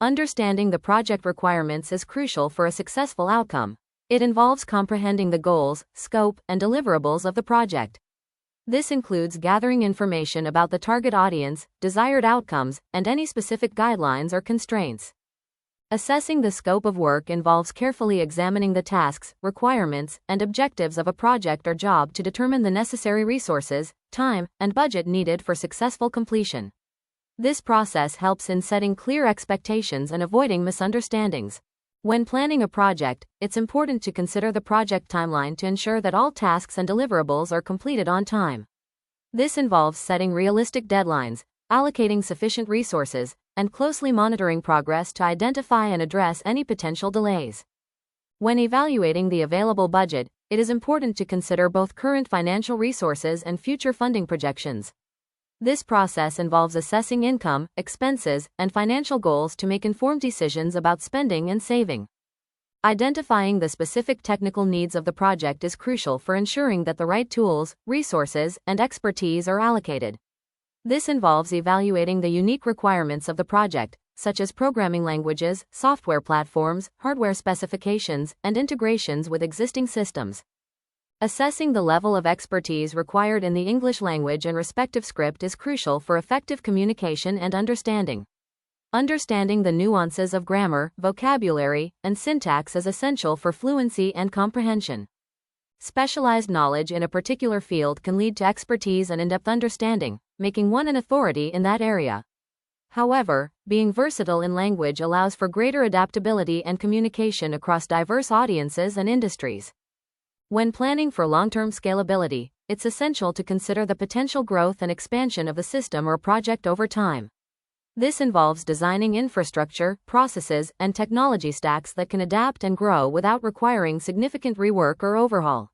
Understanding the project requirements is crucial for a successful outcome. It involves comprehending the goals, scope, and deliverables of the project. This includes gathering information about the target audience, desired outcomes, and any specific guidelines or constraints. Assessing the scope of work involves carefully examining the tasks, requirements, and objectives of a project or job to determine the necessary resources, time, and budget needed for successful completion. This process helps in setting clear expectations and avoiding misunderstandings. When planning a project, it's important to consider the project timeline to ensure that all tasks and deliverables are completed on time. This involves setting realistic deadlines, allocating sufficient resources, and closely monitoring progress to identify and address any potential delays. When evaluating the available budget, it is important to consider both current financial resources and future funding projections. This process involves assessing income, expenses, and financial goals to make informed decisions about spending and saving. Identifying the specific technical needs of the project is crucial for ensuring that the right tools, resources, and expertise are allocated. This involves evaluating the unique requirements of the project, such as programming languages, software platforms, hardware specifications, and integrations with existing systems. Assessing the level of expertise required in the English language and respective script is crucial for effective communication and understanding. Understanding the nuances of grammar, vocabulary, and syntax is essential for fluency and comprehension. Specialized knowledge in a particular field can lead to expertise and in-depth understanding, making one an authority in that area. However, being versatile in language allows for greater adaptability and communication across diverse audiences and industries. When planning for long-term scalability, it's essential to consider the potential growth and expansion of the system or project over time. This involves designing infrastructure, processes, and technology stacks that can adapt and grow without requiring significant rework or overhaul.